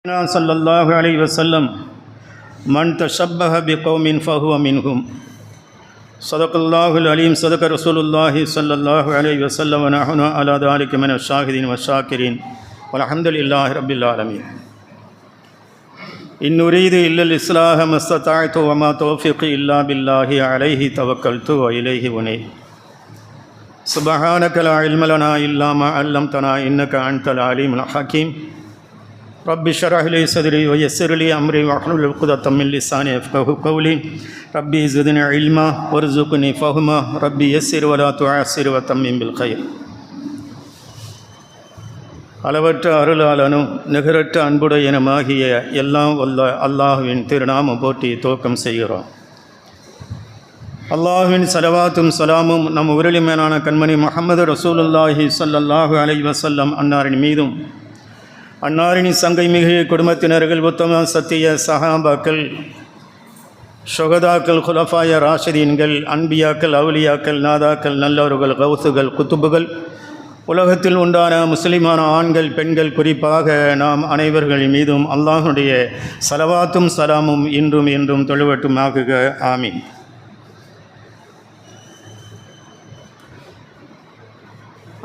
صلى الله عليه وسلم من تشبه بقوم فهو منهم صدق الله العليم صدق رسول الله صلى الله عليه وسلم ونحن على ذلك من الشاهدين والشاكرين والحمد لله رب العالمين إن نريد إلا الإصلاح ما استطعت وما توفيقي إلا بالله عليه توكلت وإليه أنيب سبحانك لا علم لنا إلا ما علمتنا إنك أنت العليم الحكيم رب اشرح لي صدري ويسر لي امري واحلل عقدة من لساني يفقهوا قولي ربي زدني علما وارزقني فهما ربي يسر ولا تعسر وتمم بالخير. அளவற்ற அருளாளனும் நிகரற்ற அன்புடையனுமாகிய எல்லாம் வல்ல அல்லாஹுவின் திருநாமம் போற்றி துவக்கம் செய்கிறோம். அல்லாஹுவின் ஸலவாத்தும் ஸலாமும் நம் உருளிமேனான கண்மணி முஹம்மது ரசூலுல்லாஹி ஸல்லல்லாஹு அலைஹி வஸல்லம் அன்னாரின் மீதும் அன்னாரின் சங்கை மிகு குடும்பத்தினர்கள் உத்தம சத்திய சஹாபாக்கள் ஷுஹதாக்கள் குலஃபாய ராஷிதீன்கள் அன்பியாக்கள் அவுலியாக்கள் நாதாக்கள் நல்லவர்கள் கௌசுகள் குத்துபுகள் உலகத்தில் உண்டான முஸ்லிமான ஆண்கள் பெண்கள் குறிப்பாக நாம் அனைவர்கள் மீதும் அல்லாஹுடைய ஸலவாத்தும் ஸலாமும் இன்றும் என்றும் தொழுவட்டும் ஆகுக ஆமீன்.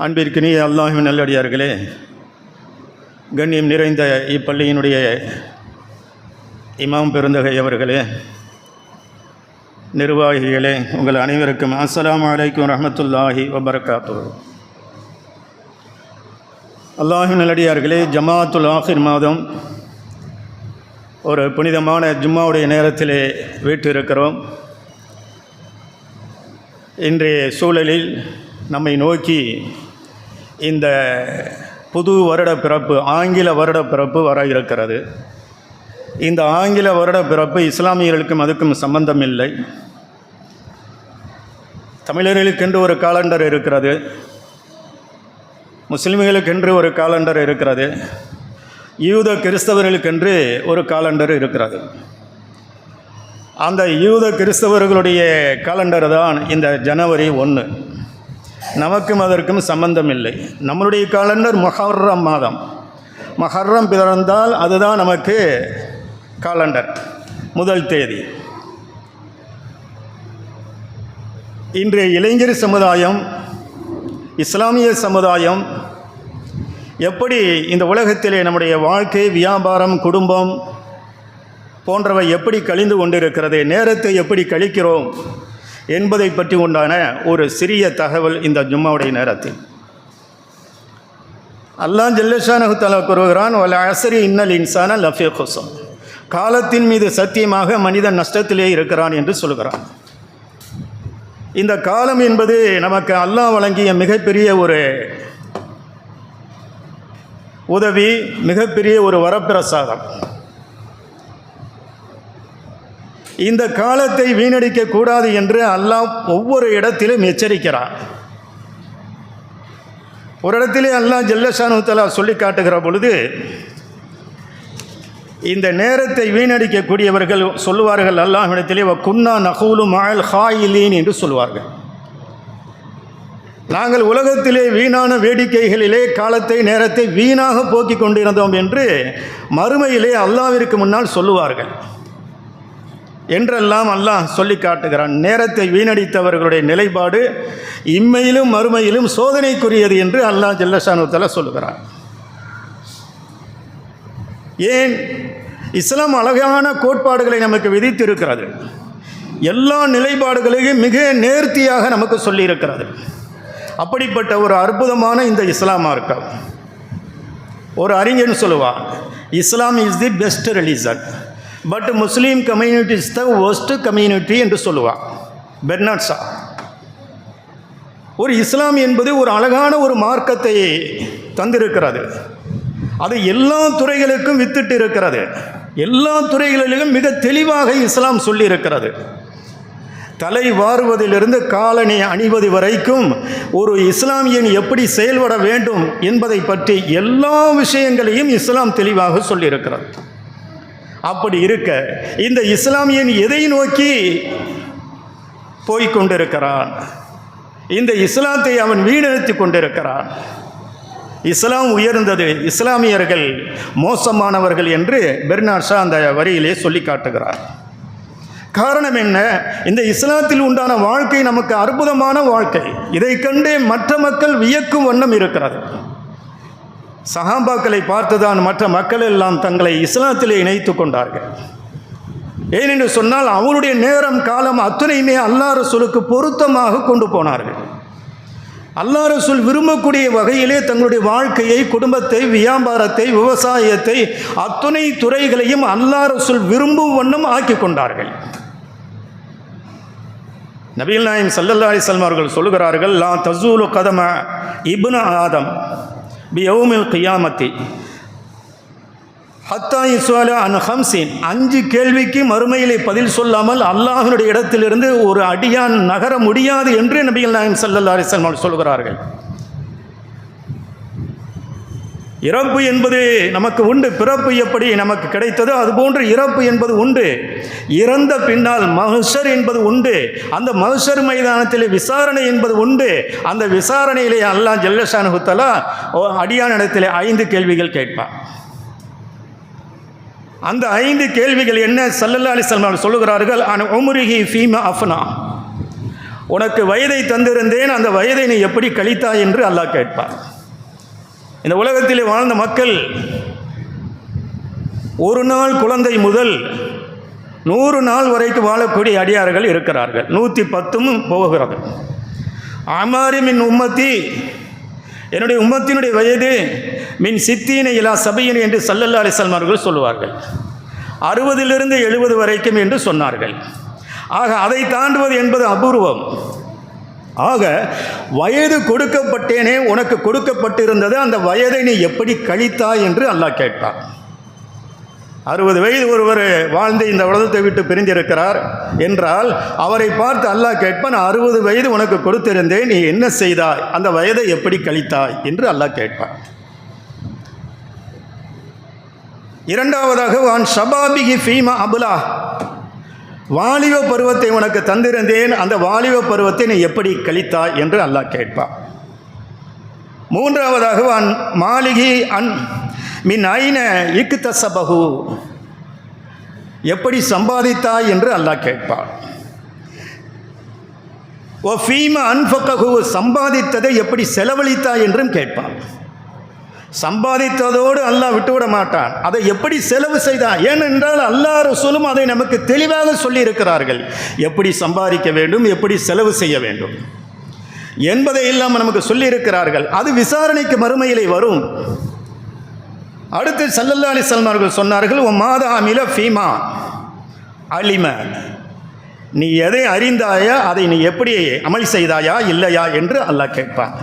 அன்பிற்கினிய அல்லாஹுவின் நல்லடியார்களே, கண்ணியம் நிறைந்த இப்பள்ளியினுடைய இமாம் பெருந்தகை அவர்களே, நிர்வாகிகளே, உங்கள் அனைவருக்கும் அஸ்ஸலாமு அலைக்கும் ரஹ்மத்துல்லாஹி வபரகாத்துஹு. அல்லாஹின் நல்லடியார்களே, ஜமாத்துல் ஆஹிர் மாதம் ஒரு புனிதமான ஜும்மாவுடைய நேரத்திலே வீற்றிருக்கிறோம். இன்றைய சூழலில் நம்மை நோக்கி இந்த புது வருட பிறப்பு ஆங்கில வருட பிறப்பு வர இருக்கிறது. இந்த ஆங்கில வருட பிறப்பு இஸ்லாமியர்களுக்கும் அதுக்கும் சம்பந்தம் இல்லை. தமிழர்களுக்கென்று ஒரு காலண்டர் இருக்கிறது, முஸ்லிம்களுக்கென்று ஒரு காலண்டர் இருக்கிறது, யூத கிறிஸ்தவர்களுக்கென்று ஒரு காலண்டர் இருக்கிறது. அந்த யூத கிறிஸ்தவர்களுடைய காலண்டர் தான் இந்த ஜனவரி 1. நமக்கும் அதற்கும் சம்பந்தம் இல்லை. நம்மளுடைய காலண்டர் முஹர்ரம் மாதம். முஹர்ரம் பிறந்தால் அதுதான் நமக்கு காலண்டர், முதல் தேதி. இன்றைய இளைஞர் சமுதாயம், இஸ்லாமிய சமுதாயம் எப்படி இந்த உலகத்திலே நம்முடைய வாழ்க்கை, வியாபாரம், குடும்பம் போன்றவை எப்படி கழிந்து கொண்டிருக்கிறது, நேரத்தை எப்படி கழிக்கிறோம் என்பதை பற்றி உண்டான ஒரு சிறிய தகவல் இந்த ஜும்மாவுடைய நேரத்தில். அல்லாஹ் ஜல்லஷானஹு தஆலா கூறுகிறான், வல் அஸ்ரி இன்னல் இன்சான லஃபீ குஸ்ர், காலத்தின் மீது சத்தியமாக மனிதன் நஷ்டத்திலே இருக்கிறான் என்று சொல்கிறான். இந்த காலம் என்பது நமக்கு அல்லாஹ் வழங்கிய மிகப்பெரிய ஒரு உதவி, மிகப்பெரிய ஒரு வரப்பிரசாதம். இந்த காலத்தை வீணடிக்க கூடாது என்று அல்லாஹ் ஒவ்வொரு இடத்திலும் எச்சரிக்கிறார். ஒரு இடத்திலே அல்லாஹ் ஜல்லஷானஹு தஆலா சொல்லி காட்டுகிற பொழுது, இந்த நேரத்தை வீணடிக்கக்கூடியவர்கள் சொல்லுவார்கள் அல்லாஹ்விடத்திலே, வகுன்னா நகூலு மஅல் ஹாயிலீன் என்று சொல்வார்கள். நாங்கள் உலகத்திலே வீணான வேடிக்கைகளிலே காலத்தை, நேரத்தை வீணாக போக்கிக் கொண்டிருந்தோம் என்று மறுமையிலே அல்லாஹ்விற்கு முன்னால் சொல்லுவார்கள் என்றெல்லாம் அல்லாஹ் சொல்லி காட்டுகிறான். நேரத்தை வீணடித்தவர்களுடைய நிலைப்பாடு இம்மையிலும் மறுமையிலும் சோதனைக்குரியது என்று அல்லாஹ் ஜல்லஷானஹு தஆலா சொல்லுகிறான். ஏன்? இஸ்லாம் அழகான கோட்பாடுகளை நமக்கு விதித்திருக்கிறது. எல்லா நிலைப்பாடுகளையும் மிக நேர்த்தியாக நமக்கு சொல்லியிருக்கிறது. அப்படிப்பட்ட ஒரு அற்புதமான இந்த இஸ்லாம் மார்க்கம். ஒரு அறிஞன் சொல்லுவான், Islam is the best religion but Muslim community is the worst community என்று சொல்லுவான் பெர்னார்ட் ஷா. ஒரு இஸ்லாம் என்பது ஒரு அழகான ஒரு மார்க்கத்தை தந்திருக்கிறது. அது எல்லா துறைகளுக்கும் வித்திட்டு இருக்கிறது. எல்லா துறைகளிலும் மிக தெளிவாக இஸ்லாம் சொல்லியிருக்கிறது. தலை வாருவதிலிருந்து காலணி அணிவது வரைக்கும் ஒரு இஸ்லாமியன் எப்படி செயல்பட வேண்டும் என்பதை பற்றி எல்லா விஷயங்களையும் இஸ்லாம் தெளிவாக சொல்லியிருக்கிறது. அப்படி இருக்க இந்த இஸ்லாமியன் எதை நோக்கி போய்கொண்டிருக்கிறான்? இந்த இஸ்லாத்தை அவன் வீணடித்து கொண்டிருக்கிறான். இஸ்லாம் உயர்ந்தது, இஸ்லாமியர்கள் மோசமானவர்கள் என்று பெர்னார்ட் ஷா அந்த வரியிலே சொல்லி காட்டுகிறார். காரணம் என்ன? இந்த இஸ்லாத்தில் உண்டான வாழ்க்கை நமக்கு அற்புதமான வாழ்க்கை. இதை கண்டு மற்ற மக்கள் வியக்கும் வண்ணம் இருக்கிறது. சஹாபாக்களை பார்த்துதான் மற்ற மக்கள் எல்லாம் தங்களை இஸ்லாத்திலே இணைத்து கொண்டார்கள். ஏனென்று சொன்னால் அவருடைய நேரம் காலம் அத்தனையுமே அல்லாஹ் ரசூலுக்கு பொருத்தமாக கொண்டு போனார்கள். அல்லாஹ் ரசூல் விரும்பக்கூடிய வகையிலே தங்களுடைய வாழ்க்கையை, குடும்பத்தை, வியாபாரத்தை, விவசாயத்தை, அத்துணை துறைகளையும் அல்லாஹ் ரசூல் விரும்பும் வண்ணம் ஆக்கி கொண்டார்கள். நபிகள் நாயகம் ஸல்லல்லாஹு அலைஹி வஸல்லம் அவர்கள் சொல்கிறார்கள், லா தஸூலு கதம இப்னு ஆதம் பி யௌமில் கியாமத்தி ஹத்தா யுஸ்அல அன் ஹம்ஸின். 5 கேள்விக்கு மறுமையிலே பதில் சொல்லாமல் அல்லாஹ்வுடைய இடத்திலிருந்து ஒரு அடியான் நகர முடியாது என்று நபிகள் நாயகம் ஸல்லல்லாஹு அலைஹி வஸல்லம் அவர்கள் சொல்கிறார்கள். இறப்பு என்பது நமக்கு உண்டு. பிறப்பு எப்படி நமக்கு கிடைத்ததோ அதுபோன்று இறப்பு என்பது உண்டு. இறந்த பின்னால் மஹ்ஷர் என்பது உண்டு. அந்த மஹ்ஷர் மைதானத்தில் விசாரணை என்பது உண்டு. அந்த விசாரணையிலே அல்லாஹ் ஜல்ல ஷானஹு தஆலா அடியான் இடத்திலே 5 கேள்விகள் கேட்பான். அந்த 5 கேள்விகள் என்ன? ஸல்லல்லாஹு அலைஹி வஸல்லம் சொல்லுகிறார்கள், அன் உம்ரிஹி ஃபீமா அஃப்னா. உனக்கு வயதை தந்திருந்தேன், அந்த வயதை நீ எப்படி கழித்தாய் என்று அல்லாஹ் கேட்பார். இந்த உலகத்திலே வாழ்ந்த மக்கள் ஒரு நாள் குழந்தை முதல் 100 நாள் வரைக்கும் வாழக்கூடிய அடியார்கள் இருக்கிறார்கள். 110 போகிறது. அமாரி மின் உம்மத்தி, என்னுடைய உம்மத்தினுடைய வயது மின் சித்தீன இலா சபையின் என்று ஸல்லல்லாஹு அலைஹி வஸல்லம் அவர்கள் சொல்லுவார்கள். 60லிருந்து 70 வரைக்கும் என்று சொன்னார்கள். ஆக அதை தாண்டுவது என்பது அபூர்வம். ஆக வயது கொடுக்கப்பட்டேனே, உனக்கு கொடுக்கப்பட்டிருந்தது, அந்த வயதை நீ எப்படி கழித்தாய் என்று அல்லாஹ் கேட்பார். 60 வயது ஒருவர் வாழ்ந்து இந்த உலகத்தை விட்டு பிரிந்திருக்கிறார் என்றால் அவரை பார்த்து அல்லாஹ் கேட்பான், 60 வயது உனக்கு கொடுத்திருந்தேன், நீ என்ன செய்தாய், அந்த வயதை எப்படி கழித்தாய் என்று அல்லாஹ் கேட்பார். இரண்டாவதாக, வான் ஷபாபிகி ஃபீமா அபுலா, வாலிப பருவத்தை உனக்கு தந்திருந்தேன், அந்த வாலிப பருவத்தை நீ எப்படி கழித்தாய் என்று அல்லாஹ் கேட்பார். மூன்றாவதாக, வான் மாலிகி அன் மின் ஐன இக்தஸபஹு, எப்படி சம்பாதித்தாய் என்று அல்லாஹ் கேட்பார். ஓ ஃபீமா அன்ஃபகஹு, சம்பாதித்ததை எப்படி செலவழித்தாய் என்றும் கேட்பார். சம்பாதித்ததோடு அல்லாஹ் விட்டுவிட மாட்டான், அதை எப்படி செலவு செய்தான். ஏனென்றால் அல்லாஹ் ரசூலும் அதை நமக்கு தெளிவாக சொல்லி இருக்கிறார்கள், எப்படி சம்பாதிக்க வேண்டும், எப்படி செலவு செய்ய வேண்டும் என்பதை எல்லாம் நமக்கு சொல்லி இருக்கிறார்கள். அது விசாரணைக்கு மறுமையிலே வரும். அடுத்து ஸல்லல்லாஹு அலைஹி வஸல்லம் அவர்கள் சொன்னார்கள், ஓ மாதா அமில ஃபீமா அலிம, நீ எதை அறிந்தாயா, அதை நீ எப்படி அமல் செய்தாயா இல்லையா என்று அல்லாஹ் கேட்பான்.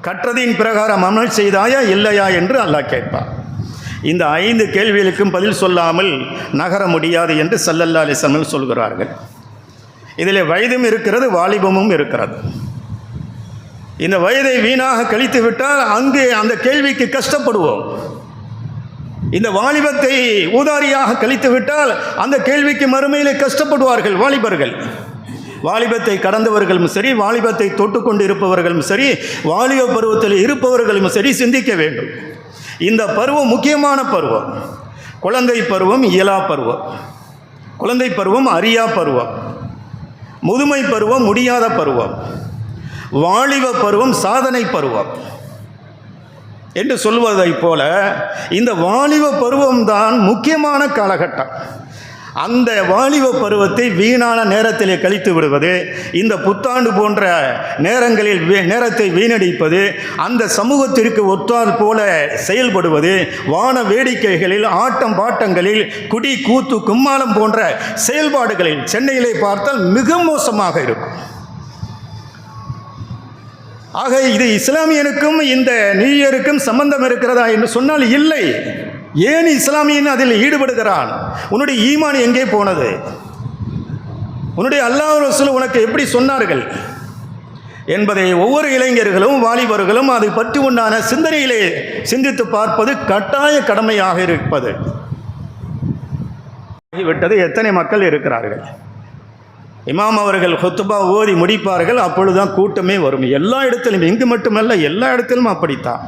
கற்றதின் பிரகாரம் அமல் செய்தாயா இல்லையா என்று அல்லாஹ் கேட்பார். இந்த 5 கேள்விகளுக்கும் பதில் சொல்லாமல் நகர முடியாது என்று ஸல்லல்லாஹு அலைஹி வஸல்லம் சொல்கிறார்கள். இதில் வயதும் இருக்கிறது, வாலிபமும் இருக்கிறது. இந்த வயதை வீணாக கழித்து விட்டால் அங்கே அந்த கேள்விக்கு கஷ்டப்படுவோம். இந்த வாலிபத்தை ஊதாரியாக கழித்து விட்டால் அந்த கேள்விக்கு மறுமையிலே கஷ்டப்படுவார்கள் வாலிபர்கள். வாலிபத்தை கடந்தவர்களும் சரி, வாலிபத்தை தொட்டுக்கொண்டு இருப்பவர்களும் சரி, வாலிப பருவத்தில் இருப்பவர்களும் சரி சிந்திக்க வேண்டும். இந்த பருவம் முக்கியமான பருவம். குழந்தை பருவம் இயலா பருவம், குழந்தை பருவம் அறியா பருவம், முதுமை பருவம் முடியாத பருவம், வாலிப பருவம் சாதனை பருவம் என்று சொல்வதைப் போல இந்த வாலிப பருவம்தான் முக்கியமான காலகட்டம். அந்த வாலிப பருவத்தை வீணான நேரத்திலே கழித்து விடுவது, இந்த புத்தாண்டு போன்ற நேரங்களில் நேரத்தை வீணடிப்பது, அந்த சமூகத்திற்கு ஒத்தால் போல செயல்படுவது, வான வேடிக்கைகளில், ஆட்டம் பாட்டங்களில், குடி கூத்து கும்மாளம் போன்ற செயல்பாடுகளில் சென்னையிலே பார்த்தால் மிக மோசமாக இருக்கும். ஆக இது இஸ்லாமியனுக்கும் இந்த நியூ இயருக்கும் சம்பந்தம் இருக்கிறதா என்று சொன்னால் இல்லை. ஏன் இஸ்லாமியன் அதில் ஈடுபடுகிறான்? உன்னுடைய ஈமான் எங்கே போனது? உன்னுடைய அல்லாஹ் ரசூல் உனக்கு எப்படி சொன்னார்கள் என்பதை ஒவ்வொரு இளைஞர்களும் வாலிபர்களும் அதை பற்றி உண்டான சிந்தனையிலே சிந்தித்து பார்ப்பது கட்டாய கடமையாக இருப்பது. விட்டது எத்தனை மக்கள் இருக்கிறார்கள்? இமாம் அவர்கள் ஹுத்பா ஓதி முடிப்பார்கள், அப்பொழுதுதான் கூட்டமே வரும். எல்லா இடத்திலும், இங்கு மட்டுமல்ல, எல்லா இடத்திலும் அப்படித்தான்.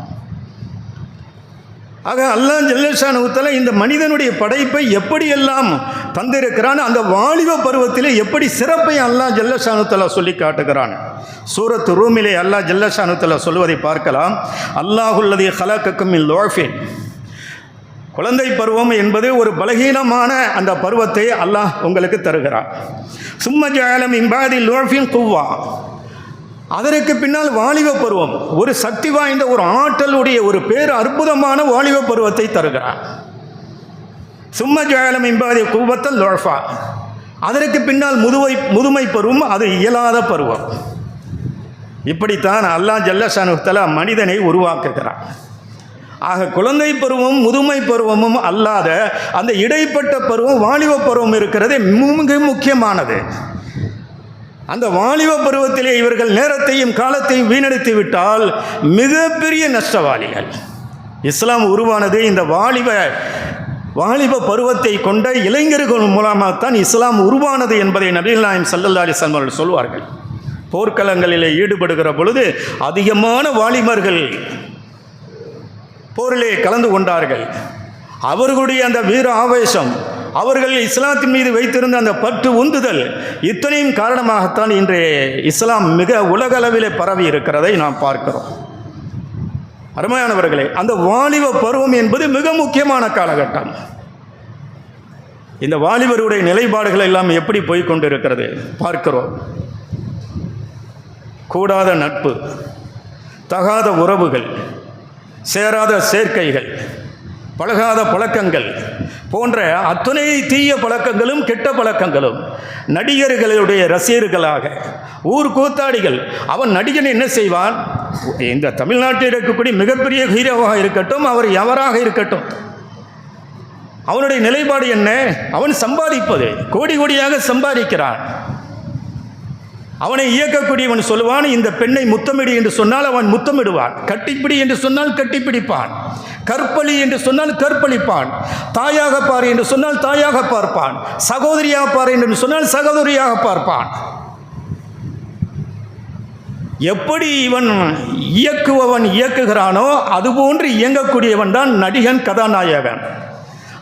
ஆக அல்லாஹ் ஜல்லஷானஹு தஆலா இந்த மனிதனுடைய படைப்பை எப்படியெல்லாம் தந்திருக்கிறான், அந்த வாலிப பருவத்திலே எப்படி சிறப்பை அல்லாஹ் ஜல்லஷானஹு தஆலா சொல்லி காட்டுகிறான். சூரத்து ரூமிலே அல்லாஹ் ஜல்லஷானஹு தஆலா சொல்வதை பார்க்கலாம். அல்லாஹுல்லதீ ஹலகக்கும் மின் லுஅஃபின். குழந்தை பருவம் என்பது ஒரு பலகீனமான அந்த பருவத்தை அல்லாஹ் உங்களுக்கு தருகிறான். சும்ம ஜஅல மின் பஅதி லுஅஃபின் குவ்வா. அதற்கு பின்னால் வாலிப பருவம், ஒரு சக்தி வாய்ந்த ஒரு ஆற்றலுடைய ஒரு பேர் அற்புதமான வாலிப பருவத்தை தருகிறான். சும்ம ஜஅல மின் பஅதி குவ்வத்தன் லுஅஃபா. அதற்கு பின்னால் முதுமை பருவம், அது இயலாத பருவம். இப்படித்தான் அல்லாஹ் ஜல்லஷானஹு தஆலா மனிதனை உருவாக்குகிறான். ஆக குழந்தை பருவம் முதுமை பருவமும் அல்லாத அந்த இடைப்பட்ட பருவம் வாலிப பருவம் இருக்கிறது மிக முக்கியமானது. அந்த வாலிப பருவத்திலே இவர்கள் நேரத்தையும் காலத்தையும் வீணடித்து விட்டால் மிகப்பெரிய நஷ்டவாளிகள். இஸ்லாம் உருவானது இந்த வாலிப பருவத்தை கொண்ட இளைஞர்கள் மூலமாகத்தான் இஸ்லாம் உருவானது என்பதை நபிகள் நாயகம் ஸல்லல்லாஹு அலைஹி வஸல்லம் அவர்கள் சொல்வார்கள். போர்க்களங்களிலே ஈடுபடுகிற பொழுது அதிகமான வாலிபர்கள் போரிலே கலந்து கொண்டார்கள். அவர்களுடைய அந்த வீர ஆவேசம், அவர்கள் இஸ்லாத்தின் மீது வைத்திருந்த அந்த பற்று உந்துதல், இத்தனையும் காரணமாகத்தான் இன்று இஸ்லாம் மிக உலகளவிலே பரவி இருக்கிறதை நாம் பார்க்கிறோம். அருமையானவர்களே, அந்த வாலிப பருவம் என்பது மிக முக்கியமான காலகட்டம். இந்த வாலிபருடைய நிலைப்பாடுகள் எல்லாம் எப்படி போய்கொண்டிருக்கிறது பார்க்கிறோம். கூடாத நட்பு, தகாத உறவுகள், சேராத சேர்க்கைகள், பழகாத பழக்கங்கள் போன்ற அத்தனை தீய பழக்கங்களும் கெட்ட பழக்கங்களும், நடிகர்களுடைய ரசிகர்களாக ஊர் கூத்தாடிகள். அவன் நடிகன் என்ன செய்வான், இந்த தமிழ்நாட்டில் இருக்கக்கூடிய மிகப்பெரிய ஹீரோவாக இருக்கட்டும், அவர் எவராக இருக்கட்டும், அவனுடைய நிலைப்பாடு என்ன, அவன் சம்பாதிப்பது, கோடி கோடியாக சம்பாதிக்கிறான். அவனை இயக்கக்கூடியவன் சொல்லுவான், இந்த பெண்ணை முத்தமிடு என்று சொன்னால் அவன் முத்தமிடுவான், கட்டிப்பிடி என்று சொன்னால் கட்டிப்பிடிப்பான், கற்பழி என்று சொன்னால் கற்பழிப்பான், தாயாக பார் என்று சொன்னால் தாயாக பார்ப்பான், சகோதரியாக பார் என்று சொன்னால் சகோதரியாக பார்ப்பான். எப்படி இவன் இயக்குகிறானோ அதுபோன்று இயங்கக்கூடியவன் தான் நடிகன், கதாநாயகன்.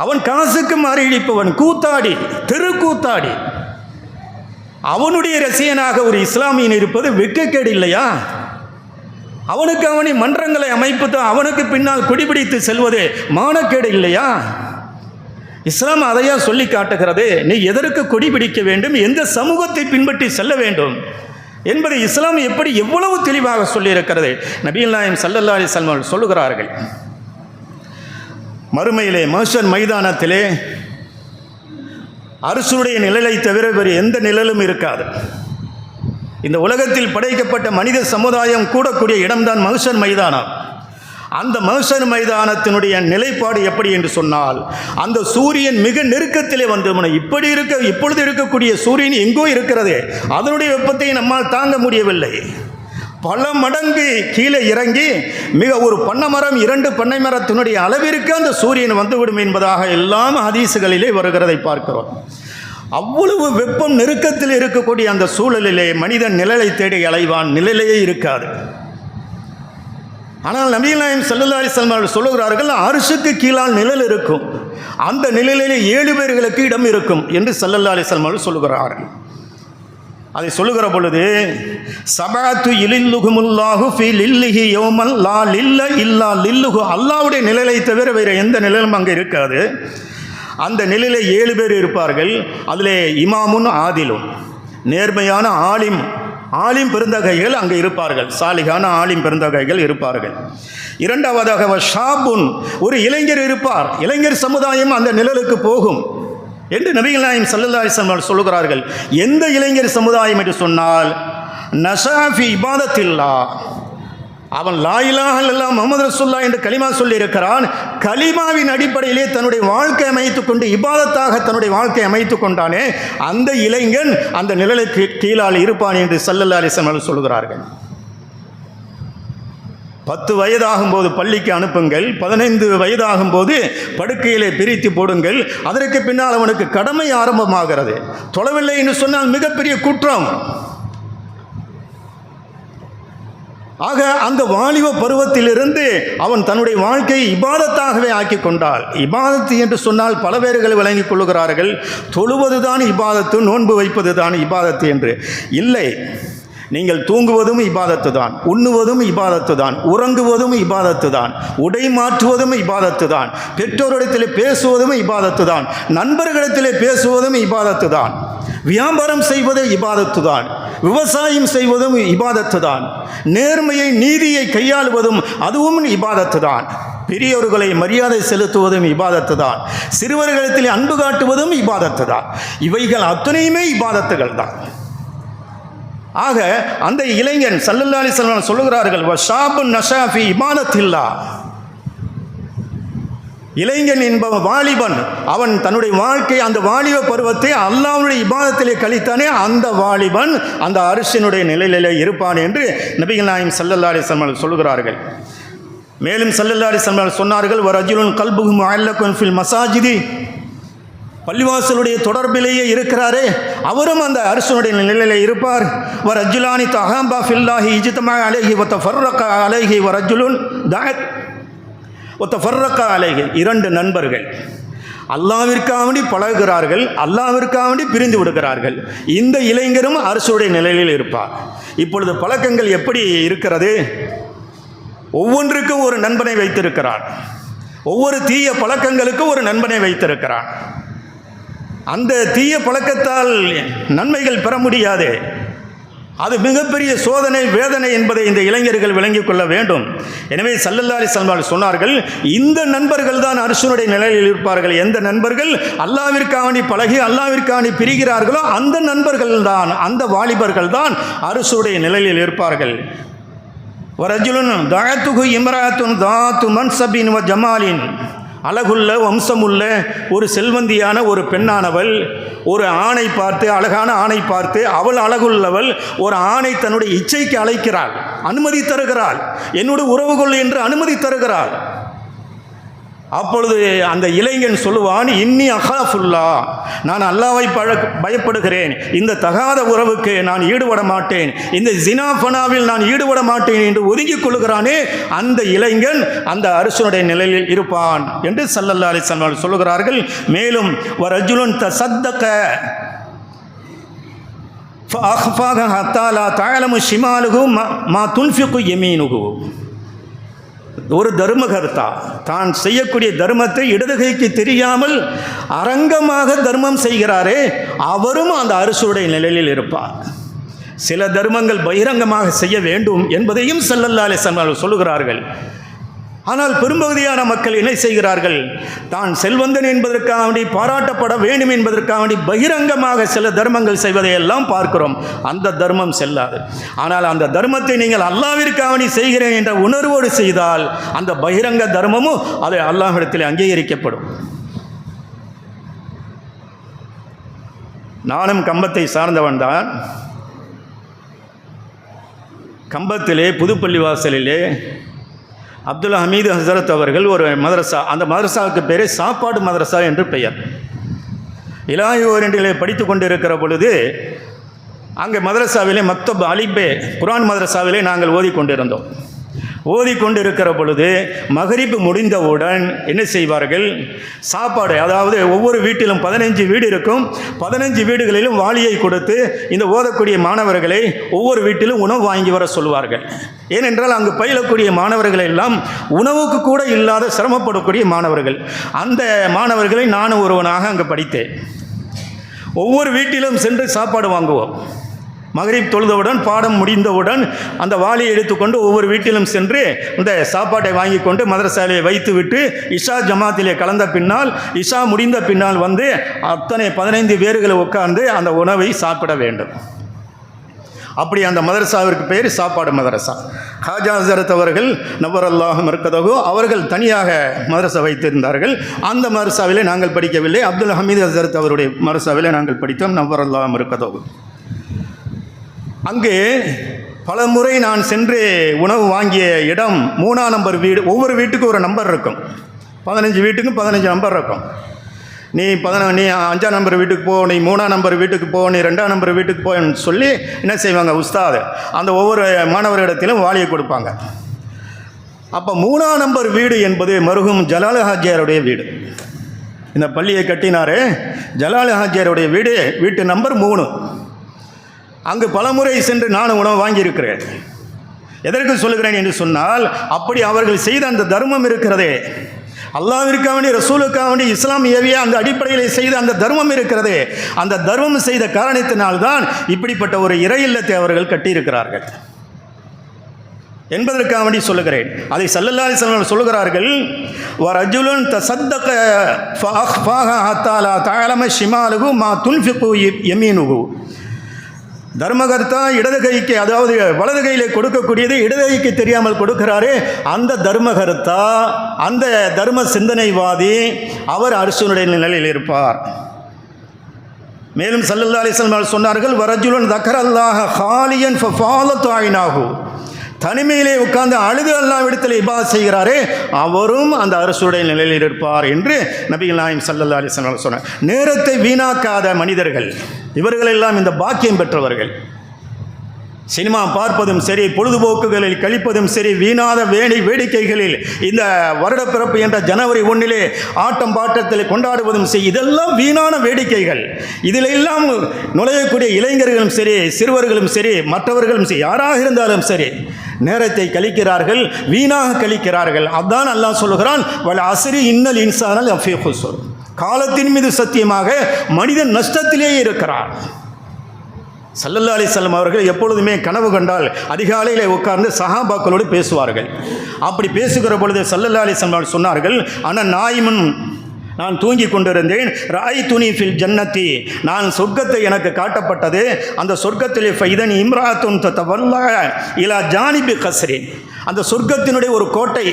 அவன் காசுக்கு மாறியடிப்பவன், கூத்தாடி, தெருக்கூத்தாடி. அவனுடைய ரசிகனாக ஒரு இஸ்லாமியன் இருப்பது வெட்கக்கேடு இல்லையா? அவனுக்கு அவனை மன்றங்களை அமைப்பு அவனுக்கு பின்னால் குடிபிடித்து செல்வது மானக்கேடு இல்லையா? இஸ்லாம் அதையா சொல்லி காட்டுகிறது. நீ எதற்கு குடிபிடிக்க வேண்டும், எந்த சமூகத்தை பின்பற்றி செல்ல வேண்டும் என்பதை இஸ்லாம் எப்படி எவ்வளவு தெளிவாக சொல்லியிருக்கிறது. நபிகள் நாயகம் ஸல்லல்லாஹு அலைஹி வஸல்லம் சொல்லுகிறார்கள், மறுமையிலே மஹ்ஷர் மைதானத்திலே அரசுடைய நிழலை தவிர வேறு எந்த நிழலும் இருக்காது. இந்த உலகத்தில் படைக்கப்பட்ட மனித சமுதாயம் கூடக்கூடிய இடம்தான் மஹ்ஷர் மைதானம். அந்த மஹ்ஷர் மைதானத்தினுடைய நிலைப்பாடு எப்படி என்று சொன்னால், அந்த சூரியன் மிக நெருக்கத்திலே வந்து இப்பொழுது இருக்கக்கூடிய சூரியன் எங்கோ இருக்கிறது, அதனுடைய வெப்பத்தை நம்மால் தாங்க முடியவில்லை. பல மடங்கு கீழே இறங்கி மிக ஒரு பண்ணமரம் 2 பண்ணை மரத்தினுடைய அளவிற்கு அந்த சூரியன் வந்துவிடும் என்பதாக எல்லாம் ஹதீசுகளிலே வருகிறதை பார்க்கிறோம். அவ்வளவு வெப்பம் நெருக்கத்தில் இருக்கக்கூடிய அந்த சூழலிலே மனிதன் நிழலை தேடி அலைவான், நிழலையே இருக்காது. ஆனால் நபிகள் நாயகம் ஸல்லல்லாஹு அலைஹி வஸல்லம் அவர்கள் சொல்லுகிறார்கள், அர்ஷுக்கு கீழால் நிழல் இருக்கும், அந்த நிழலிலே 7 பேர்களுக்கு இடம் இருக்கும் என்று ஸல்லல்லாஹு அலைஹி வஸல்லம் அவர்கள் சொல்லுகிறார்கள். அதை சொல்லுகிற பொழுது, சபஅத்து இலில்லுஹுமுல்லாஹு ஃபீ லில்லிஹி யௌமல் லா லில்ல இல்லா லில்லுஹு, அல்லாஹ்வுடைய நிழலை தவிர வேறு எந்த நிழலும் அங்கே இருக்காது. அந்த நிழலில் 7 பேர் இருப்பார்கள். அதிலே இமாமுன் ஆதிலும், நேர்மையான ஆலிம் பெருந்தகைகள் அங்கே இருப்பார்கள், சாலிகான ஆலிம் பெருந்தகைகள் இருப்பார்கள். இரண்டாவதாக ஷாபுன், ஒரு இளைஞர் இருப்பார், இளைஞர் சமுதாயம் அந்த நிழலுக்கு போகும் என்று நபிகள் நாயகம் ஸல்லல்லாஹு அலைஹி வஸல்லம் சொல்லுகிறார்கள். எந்த இளைஞர் சமுதாயம் என்று சொன்னால், நஷாஃபி இபாதத்தில்லாஹ், அவன் லா இலாஹ இல்லல்லாஹ் முஹம்மது ரசூலுல்லாஹ் என்று கலிமா சொல்லியிருக்கிறான். கலிமாவின் அடிப்படையிலே தன்னுடைய வாழ்க்கை அமைத்து கொண்டு இபாதத்தாக தன்னுடைய வாழ்க்கை அமைத்து கொண்டானே, அந்த இளைஞன் அந்த நிழலுக்கு கீழால் இருப்பான் என்று ஸல்லல்லாஹு அலைஹி வஸல்லம் சொல்கிறார்கள். 10 வயதாகும்போது பள்ளிக்கு அனுப்புங்கள், 15 வயதாகும்போது படுக்கையிலே பிரித்து போடுங்கள். அதற்கு பின்னால் அவனுக்கு கடமை ஆரம்பமாகிறது. தொழவில்லை என்று சொன்னால் மிகப்பெரிய குற்றம். ஆக அந்த வாலிப பருவத்திலிருந்து அவன் தன்னுடைய வாழ்க்கையை இபாதத்தாகவே ஆக்கி கொண்டாள். இபாதத்து என்று சொன்னால் பல பேர்கள் விளங்கிக் கொள்ளுகிறார்கள், தொழுவதுதான் இபாதத்து, நோன்பு வைப்பது தான் இபாதத்து என்று. இல்லை, நீங்கள் தூங்குவதும் இபாதத்து தான், உண்ணுவதும் இபாதத்து தான், உறங்குவதும் இபாதத்து தான், உடை மாற்றுவதும் இபாதத்து தான், பெற்றோரிடத்தில் பேசுவதும் இபாதத்து தான், நண்பர்களிடத்தில் பேசுவதும் இபாதத்து தான், வியாபாரம் செய்வது இபாதத்து தான், விவசாயம் செய்வதும் இபாதத்து தான், நேர்மையை நீதியை கையாளுவதும் அதுவும் இபாதத்து தான், பெரியவர்களை மரியாதை செலுத்துவதும் இபாதத்து தான், சிறுவர்களிடத்தில் அன்பு காட்டுவதும் இபாதத்து தான். இவைகள் அத்தனையுமே இபாதத்துகள் தான். ஆக அந்த இளைஞன் ஸல்லல்லாஹு அலைஹி வஸல்லம் சொல்லுகிறார்கள், வஷாபுன் நஷா ஃபீ இபாதத்தில்லாஹ். இளைஞன் என்பவன் வாலிபன், அவன் தன்னுடைய வாழ்க்கை அந்த வாலிப பருவத்தை அல்லாஹ்வுடைய இபாதத்திலே கழித்தானே, அந்த வாலிபன் அந்த அர்ஷினுடைய நிலையிலே இருப்பான் என்று நபிகள் நாயகம் ஸல்லல்லாஹு அலைஹி வஸல்லம் சொல்லுகிறார்கள். மேலும் ஸல்லல்லாஹு அலைஹி வஸல்லம் சொன்னார்கள், வரஜுலுன் கல்புஹு முஅல்லகுன் ஃபில் மசாஜிதி. பள்ளிவாசலுடைய தொடர்பிலேயே இருக்கிறாரே, அவரும் அந்த அரசனுடைய நிலையிலே இருப்பார். வரஜுலானி தஹாபா ஃபில்லாஹி இஜ்தமா அலைஹி வ தஃபர்ரக அலைஹி வரஜுலுன் தஅத் வ தஃபர்ரக அலைஹி. இரண்டு நண்பர்கள் அல்லாஹ்விற்காக பழகுகிறார்கள், அல்லாஹ்விற்காக பிரிந்து விடுகிறார்கள். இந்த இளைஞரும் அரசுடைய நிலையில் இருப்பார். இப்பொழுது பழக்கங்கள் எப்படி இருக்கிறது? ஒவ்வொன்றுக்கும் ஒரு நண்பனை வைத்திருக்கிறான், ஒவ்வொரு தீய பழக்கங்களுக்கும் ஒரு நண்பனை வைத்திருக்கிறான். அந்த தீய பழக்கத்தால் நன்மைகள் பெற முடியாது, அது மிகப்பெரிய சோதனை வேதனை என்பதை இந்த இளைஞர்கள் விளங்கிக் கொள்ள வேண்டும். எனவே ஸல்லல்லாஹு அலைஹி வஸல்லம் சொன்னார்கள், இந்த நண்பர்கள் தான் அர்ஷுனுடைய நிலையில் இருப்பார்கள். எந்த நண்பர்கள் அல்லாஹ்விற்காக பழகி அல்லாஹ்விற்காக பிரிகிறார்களோ அந்த நண்பர்கள் தான், அந்த வாலிபர்கள் தான் அர்ஷுடைய நிலையில் இருப்பார்கள். வரஜுலுன் தஅத்துஹு இம்ராஅத்துன் தாத்து மன்சபின் வ ஜமாலின். அழகுள்ள வம்சமுள்ள ஒரு செல்வந்தியான ஒரு பெண்ணானவள் ஒரு ஆணை பார்த்து, அழகான ஆணை பார்த்து, அவள் அழகுள்ளவள் ஒரு ஆணை தன்னுடைய இச்சைக்கு அழைக்கிறாள், அனுமதி தருகிறாள், என்னோட உறவு கொள் என்று அனுமதி தருகிறாள். அப்பொழுது அந்த இளைஞன் சொல்லுவான், இன்னி அகாஃபுல்லா, நான் அல்லாஹ்வை பயப்படுகிறேன், இந்த தகாத உறவுக்கு நான் ஈடுபட மாட்டேன், இந்த ஜினாஃபனாவில் நான் ஈடுபட மாட்டேன் என்று ஒதுங்கிக் கொள்கிறானே, அந்த இளைஞன் அந்த அரசனுடைய நிலையில் இருப்பான் என்று ஸல்லல்லாஹு அலைஹி வஸல்லம் சொல்லுகிறார்கள். மேலும் வரஜுலுன் தஸத்தக ஃபஅഖ்ஃபாக ஹத்தா லா தஅலமு ஷிமாலுஹு மா துன்ஃபிகு யமீனுஹு. ஒரு தர்மகர்த்தா தான் செய்யக்கூடிய தர்மத்தை இடதுகைக்கு தெரியாமல் அரங்கமாக தர்மம் செய்கிறாரே, அவரும் அந்த அரசுடைய நிலையில் இருப்பார். சில தர்மங்கள் பகிரங்கமாக செய்ய வேண்டும் என்பதையும் ஸல்லல்லாஹு அலைஹி வஸல்லம் சொல்லுகிறார்கள். ஆனால் பெரும்பகுதியான மக்கள் என்ன செய்கிறார்கள்? தான் செல்வந்தன் என்பதற்காக வேண்டி, பாராட்டப்பட வேண்டும் என்பதற்காக வேண்டி பகிரங்கமாக சில தர்மங்கள் செய்வதையெல்லாம் பார்க்கிறோம். அந்த தர்மம் செல்லாது. ஆனால் அந்த தர்மத்தை நீங்கள் அல்லாஹ்விற்காக வேண்டி செய்கிறேன் என்ற உணர்வோடு செய்தால் அந்த பகிரங்க தர்மமும் அது அல்லாஹ்விடத்தில் அங்கீகரிக்கப்படும். நானும் கம்பத்தை சார்ந்தவன் தான். கம்பத்திலே புதுப்பள்ளி வாசலிலே அப்துல் ஹமீது ஹசரத் அவர்கள் ஒரு மதரசா, அந்த மதரசாவுக்கு பேரே சாப்பாடு மதரசா என்று பெயர். இலாஹி ஓரிண்டிலே படித்து கொண்டிருக்கிற பொழுது அங்கே மதரசாவிலே மக்தப் அலிபே குர்ஆன் மதரசாவிலே நாங்கள் ஓதிக்கொண்டிருந்தோம். ஓதிக்கொண்டிருக்கிற பொழுது மகரிப் முடிந்தவுடன் என்ன செய்வார்கள்? சாப்பாடு, அதாவது ஒவ்வொரு வீட்டிலும் 15 வீடு இருக்கும், 15 வீடுகளிலும் வாளியை கொடுத்து இந்த ஓதக்கூடிய மாணவர்களை ஒவ்வொரு வீட்டிலும் உணவு வாங்கி வர சொல்வார்கள். ஏனென்றால் அங்கு பயிலக்கூடிய மாணவர்கள் எல்லாம் உணவுக்கு கூட இல்லாத சிரமப்படக்கூடிய மாணவர்கள். அந்த மாணவர்களை நானும் ஒருவனாக அங்கு படித்தேன். ஒவ்வொரு வீட்டிலும் சென்று சாப்பாடு வாங்குவோம். மகரிப் தொழுதவுடன், பாடம் முடிந்தவுடன் அந்த வாளியை எடுத்துக்கொண்டு ஒவ்வொரு வீட்டிலும் சென்று இந்த சாப்பாட்டை வாங்கி கொண்டு மதரசாலையை வைத்து விட்டு இஷா ஜமாத்திலே கலந்த பின்னால், இஷா முடிந்த பின்னால் வந்து அத்தனை 15 பேர்களை உட்கார்ந்து அந்த உணவை சாப்பிட வேண்டும். அப்படி அந்த மதரசாவிற்கு பேர் சாப்பாடு மதரசா. ஹாஜா ஹசரத் அவர்கள் நவ்வரல்லாஹு மர்கதஹு அவர்கள் தனியாக மதரசா வைத்திருந்தார்கள். அந்த மதரசாவிலே நாங்கள் படிக்கவில்லை. அப்துல் ஹமீது ஹசரத் அவருடைய மதரசாவிலே நாங்கள் படித்தோம், நவ்வரல்லாஹு மர்கதஹு. அங்கே பல முறை நான் சென்று உணவு வாங்கிய இடம் 3ஆம் நம்பர் வீடு. ஒவ்வொரு வீட்டுக்கும் ஒரு நம்பர் இருக்கும், 15 வீட்டுக்கும் 15 நம்பர் இருக்கும். நீ 5ஆம் நம்பர் வீட்டுக்கு போ, நீ 3ஆம் நம்பர் வீட்டுக்கு போ, நீ 2ஆம் நம்பர் வீட்டுக்கு போன்னு சொல்லி என்ன செய்வாங்க உஸ்தாது அந்த ஒவ்வொரு மாணவரிடத்திலும் வாளியை கொடுப்பாங்க. அப்போ 3ஆம் நம்பர் வீடு என்பது மருகும் ஜலால் ஹாஜியாருடைய வீடு. இந்த பள்ளியை கட்டினார் ஜலால் ஹாஜியாருடைய வீட்டு நம்பர் 3. அங்கு பலமுறை சென்று நானும் உணவு வாங்கியிருக்கிறேன். எதற்கு சொல்லுகிறேன் என்று சொன்னால், அப்படி அவர்கள் செய்த அந்த தர்மம் இருக்கிறதே, அல்லாஹ்விற்காக வேண்டி ரசூலுக்காக வேண்டி இஸ்லாம் ஏவிய அந்த அடிப்படையில் செய்த அந்த தர்மம் இருக்கிறதே, அந்த தர்மம் செய்த காரணத்தினால்தான் இப்படிப்பட்ட ஒரு இறை இல்லத்தை அவர்கள் கட்டியிருக்கிறார்கள் என்பதற்காக வேண்டி சொல்லுகிறேன். அதை ஸல்லல்லாஹு அலைஹி வஸல்லம் சொல்லுகிறார்கள், வரஜுலுன் தஸத்தக ஃபஅஃபாஹ ஹத்தா லா தஅலம ஷிமாலுஹு மா துன்ஃபிகு யமீனுஹு. தர்மகர்த்தா இடது கைக்கு, அதாவது வலது கையிலே கொடுக்கக்கூடியது இடது கைக்கு தெரியாமல் கொடுக்கிறாரே, அந்த தர்மகர்த்தா, அந்த தர்ம சிந்தனைவாதி, அவர் அர்ஷுனுடைய நிலையில் இருப்பார். மேலும் ஸல்லல்லாஹு அலைஹி வஸல்லம் சொன்னார்கள், வரஜுலுன் தக்கரல்லாஹ ஹாலியன் ஃபஃபாலத் ஐனாஹு. தனிமையிலே உட்கார்ந்து அழுது அல்லாஹ்விடத்தில் இபாதத் செய்கிறாரே, அவரும் அந்த அரசுடைய நிலையில் இருப்பார் என்று நபிகள் நாயகம் ஸல்லல்லாஹு அலைஹி வஸல்லம் சொன்னார். நேரத்தை வீணாக்காத மனிதர்கள் இவர்களெல்லாம் இந்த பாக்கியம் பெற்றவர்கள். சினிமா பார்ப்பதும் சரி, பொழுதுபோக்குகளில் கழிப்பதும் சரி, வீணாத வேடிக்கைகளில் இந்த வருடப்பிறப்பு என்ற ஜனவரி 1 ஆட்டம் பாட்டத்தில் கொண்டாடுவதும் சரி, இதெல்லாம் வீணான வேடிக்கைகள். இதில் எல்லாம் நுழையக்கூடிய இளைஞர்களும் சரி, சிறுவர்களும் சரி, மற்றவர்களும் சரி, யாராக இருந்தாலும் சரி, நேரத்தை கழிக்கிறார்கள், வீணாக கழிக்கிறார்கள். அதான் அல்லாஹ் சொல்லுகிறான், வல் அஸ்ரி இன்னல் இன்சான லஃபீ குஸ்ர். காலத்தின் மீது சத்தியமாக மனிதன் நஷ்டத்திலேயே இருக்கிறான். ஸல்லல்லாஹு அலைஹி வஸல்லம் அவர்கள் எப்பொழுதுமே கனவு கண்டால் அதிகாலையில் உட்கார்ந்து சஹாபாக்களோடு பேசுவார்கள். அப்படி பேசுகிற பொழுது ஸல்லல்லாஹு அலைஹி வஸல்லம் சொன்னார்கள், ஆனால் நாயிமுன், நான் தூங்கி கொண்டிருந்தேன், ராய் துனி ஃபில் ஜன்னத்தி, நான் சொர்க்கத்தை எனக்கு காட்டப்பட்டது. அந்த சொர்க்கத்திலே ஃபைதன் இம்ராத்துன் தத்தவல்லா இலா ஜானிபி கஸ்ரி, அந்த சொர்க்கத்தினுடைய ஒரு கோட்டை,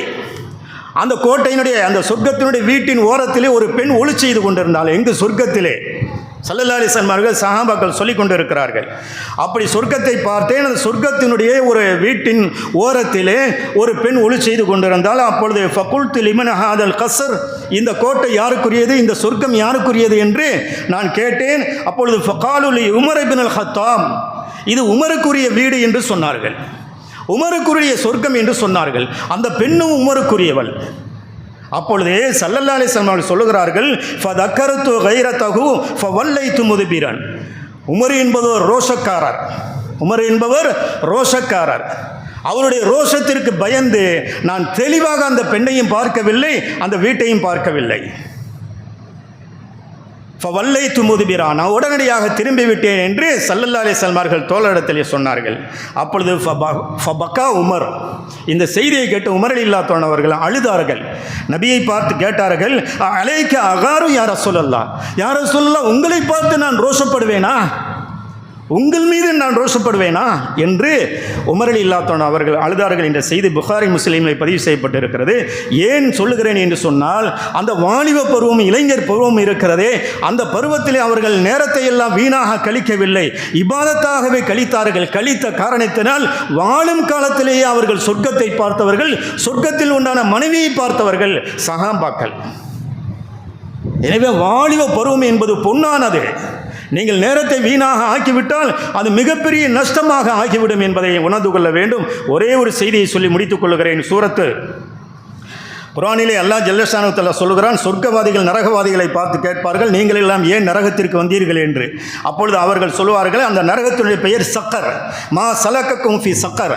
அந்த கோட்டையினுடைய அந்த சொர்க்கத்தினுடைய வீட்டின் ஓரத்திலே ஒரு பெண் ஒளி செய்து கொண்டிருந்தாள். எங்கு? சொர்க்கத்திலே. ஸல்லல்லாஹு அலைஹி வஸல்லம் அவர்கள் சஹாபாக்கள் சொல்லிக் கொண்டிருக்கிறார்கள். அப்படி சொர்க்கத்தை பார்த்தேன். அந்த சொர்க்கத்தினுடைய ஒரு வீட்டின் ஓரத்திலே ஒரு பெண் ஒளி செய்து கொண்டிருந்தால், அப்பொழுது ஃபகுல்து லிமன் ஹாதல் கஸ்ர், இந்த கோட்டை யாருக்குரியது, இந்த சொர்க்கம் யாருக்குரியது என்று நான் கேட்டேன். அப்பொழுது ஃபகாலு லி உமர் இப்னுல் ஹத்தாப், இது உமருக்குரிய வீடு என்று சொன்னார்கள், உமருக்குரிய சொர்க்கம் என்று சொன்னார்கள். அந்த பெண்ணும் உமருக்குரியவள். அப்பொழுதே ஸல்லல்லாஹு அலைஹி வஸல்லம் சொல்லுகிறார்கள், ஃபதக்கரது கைரதஹு ஃபவல்லைது முதுபிரன். உமர் என்பவர் ரோஷக்காரர், உமர் என்பவர் ரோஷக்காரர். அவருடைய ரோஷத்திற்கு பயந்து நான் தெளிவாக அந்த பெண்ணையும் பார்க்கவில்லை, அந்த வீட்டையும் பார்க்கவில்லை. ஃபவல்லைது முதுபிரா, நான் உடனடியாக திரும்பிவிட்டேன் என்று ஸல்லல்லாஹு அலைஹி வஸல்லம் அவர்கள் தோழரிடத்திலே சொன்னார்கள். அப்பொழுது ஃபபக்கா உமர், இந்த செய்தியை கேட்டு உமர் ரலியல்லாஹு அன்ஹு அவர்கள் அழுதார்கள். நபியை பார்த்து கேட்டார்கள், அலைக்க அகாரு யா ரசூலல்லாஹ், யா ரசூலல்லாஹ், உங்களை பார்த்து நான் ரோஷப்படுவேனா, உங்கள் மீது நான் ரோஷப்படுவேனா என்று உமர் ரலியல்லாஹு அன்ஹு அவர்கள் அழுதார்கள் என்ற செய்தி புகாரி முஸ்லிமில் பதிவு செய்யப்பட்டிருக்கிறது. ஏன் சொல்லுகிறேன் என்று சொன்னால், அந்த வாலிப பருவம், இளைஞர் பருவம் இருக்கிறதே, அந்த பருவத்திலே அவர்கள் நேரத்தை எல்லாம் வீணாக கழிக்கவில்லை, இபாதத்தாகவே கழித்தார்கள். கழித்த காரணத்தினால் வாழும் காலத்திலேயே அவர்கள் சொர்க்கத்தை பார்த்தவர்கள், சொர்க்கத்தில் உண்டான மனைவியை பார்த்தவர்கள் சஹாபாக்கள். எனவே வாலிப பருவம் என்பது பொன்னானது. நீங்கள் நேரத்தை வீணாக ஆக்கிவிட்டால் அது மிகப்பெரிய நஷ்டமாக ஆகிவிடும் என்பதை உணர்ந்து கொள்ள வேண்டும். ஒரே ஒரு செய்தியை சொல்லி முடித்துக் கொள்கிறேன். சூரத்து குர்ஆனிலே அல்லாஹ் ஜல்லஷானு தஆலா சொல்லுகிறான், சொர்க்கவாதிகள் நரகவாதிகளை பார்த்து கேட்பார்கள், நீங்கள் எல்லாம் ஏன் நரகத்திற்கு வந்தீர்கள் என்று. அப்பொழுது அவர்கள் சொல்லுவார்கள், அந்த நரகத்தினுடைய பெயர் சக்கர், மா சலக்கக்கும் ஃபி சக்கர்,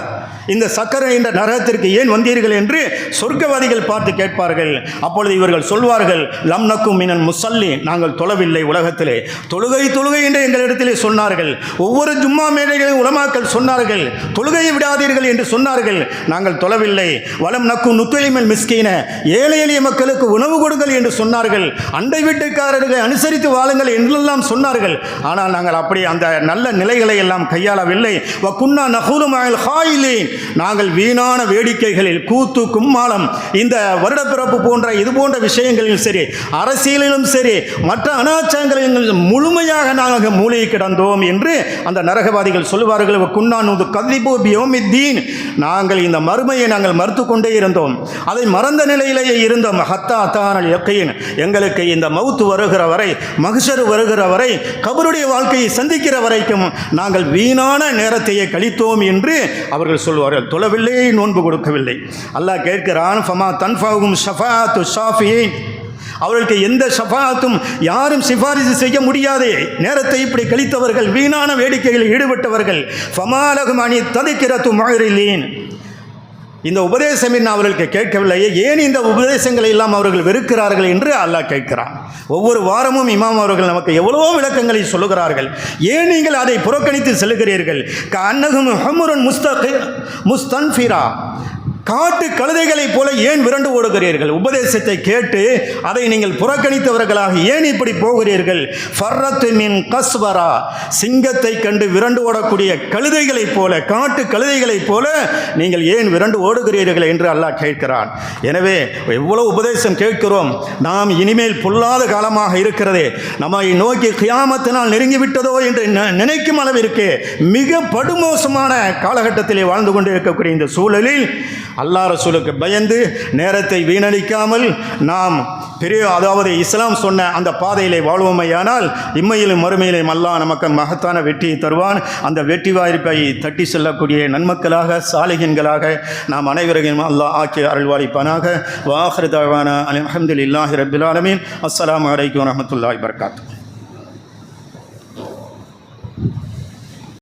இந்த சக்கர் என்ற நரகத்திற்கு ஏன் வந்தீர்கள் என்று சொர்க்கவாதிகள் பார்த்து கேட்பார்கள். அப்பொழுது இவர்கள் சொல்வார்கள், லம் நக்கும் மினல் முஸல்லி, நாங்கள் தொழவில்லை உலகத்திலே. தொழுகை தொழுகை என்று எங்களிடத்திலே சொன்னார்கள். ஒவ்வொரு ஜும்மா மேடைகளிலும் உலமாக்கள் சொன்னார்கள், தொழுகையை விடாதீர்கள் என்று சொன்னார்கள், நாங்கள் தொழவில்லை. வலம் நக்கும் நுத்துயிமல் மிஸ்கீன, ஏழை எளிய மக்களுக்கு உணவு கொடுங்கள் என்று சொன்னார்கள். அண்டை வீட்டுக்காரர்களை அனுசரித்து வாழுங்கள் என்றெல்லாம் சொன்னார்கள். ஆனால் நாங்கள் அப்படி அந்த நல்ல நிலைகளை எல்லாம் கையாளவில்லை. வகுன்னா நஹூலு மஅல் ஹாயிலீன், நாங்கள் வீணான வேடிக்கைகளில், கூத்து கும்மாளம், இந்த வருடப்பிறப்பு போன்ற இது போன்ற விஷயங்களிலும் சரி, அரசியலிலும் சரி, மற்ற அனாச்சாரங்களிலும் முழுமையாக நாங்கள் மூழ்கி கிடந்தோம் என்று அந்த நரகவாதிகள் சொல்லுவார்கள். வகுன்னா கதிபு பியோமித்தீன், நாங்கள் இந்த மறுமையை நாங்கள் மறுத்து கொண்டே இருந்தோம், அதை மறந்த நிலையிலேயே இருந்தோம். ஹத்தா தானல் யக்கீன், எங்களுக்கு இந்த மவுத்து வருகிற வரை, மஹ்ஷர் வருகிற வரை, கபருடைய வாழ்க்கையை சந்திக்கிற வரைக்கும் நாங்கள் வீணான நேரத்தையே கழித்தோம் என்று அவர்கள் சொல்வார்கள். தொழவில்லை, நோன்பு கொடுக்கவில்லை. அல்லாஹ் கேட்கிறான், ஃபமா தன்ஃபஹும் ஷஃபாஅத்து ஷாஃபியீன், அவர்களுக்கு எந்த ஷஃபாஅத்தும் யாரும் சிபாரிசு செய்ய முடியாது. நேரத்தை இப்படி கழித்தவர்கள், வீணான வேடிக்கைகளில் ஈடுபட்டவர்கள். ஃபமா லஹும் அனி தذكرத்து முஅரிலீன், இந்த உபதேசம் என்ன அவர்களுக்கு கேட்கவில்லையே, ஏன் இந்த உபதேசங்களை எல்லாம் அவர்கள் வெறுக்கிறார்கள் என்று அல்லாஹ் கேட்கிறான். ஒவ்வொரு வாரமும் இமாம் அவர்கள் நமக்கு எவ்வளவோ விளக்கங்களை சொல்லுகிறார்கள். ஏன் நீங்கள் அதை புறக்கணித்து செல்கிறீர்கள்? கஅன்னஹும் ஹுமுருன் முஸ்தன்ஃபிரா, காட்டு கழுதைகளைப் போல ஏன் விரண்டு ஓடுகிறீர்கள்? உபதேசத்தை கேட்டு அதை நீங்கள் புறக்கணித்தவர்களாக ஏன் இப்படி போகிறீர்கள்? ஃபர்ரத்து மின் கஸ்வரா, சிங்கத்தை கண்டு விரண்டு ஓடக்கூடிய கழுதைகளைப் போல, காட்டு கழுதைகளைப் போல நீங்கள் ஏன் விரண்டு ஓடுகிறீர்கள் என்று அல்லாஹ் கேட்கிறான். எனவே எவ்வளவு உபதேசம் கேட்கிறோம். நாம் இனிமேல் பொல்லாத காலமாக இருக்கிறதே, நம்மை நோக்கி கியாமத்தினால் நெருங்கிவிட்டதோ என்று நினைக்கும் அளவிற்கு மிக படுமோசமான காலகட்டத்திலே வாழ்ந்து கொண்டு இருக்கக்கூடிய இந்த சூழலில் அல்லாஹ் ரசூலுக்கு பயந்து நேரத்தை வீணடிக்காமல் நாம் அதாவது இஸ்லாம் சொன்ன அந்த பாதையிலே வாழ்வோமையானால் இம்மையிலும் மறுமையிலும் அல்லாஹ் நமக்கு மகத்தான வெற்றியை தருவான். அந்த வெற்றி வாய்ப்பை தட்டி செல்லக்கூடிய நன்மக்களாக, சாலிஹீன்களாக நாம் அனைவரையும் அல்லாஹ் ஆக்கி அருள்வாளிப்பானாக. வ ஆகிரு தஅவானா அல்ஹம்துலில்லாஹி ரப்பில் ஆலமீன். அஸ்ஸலாமு அலைக்கும் வரஹ்மத்துல்லாஹி வபரகாத்துஹு.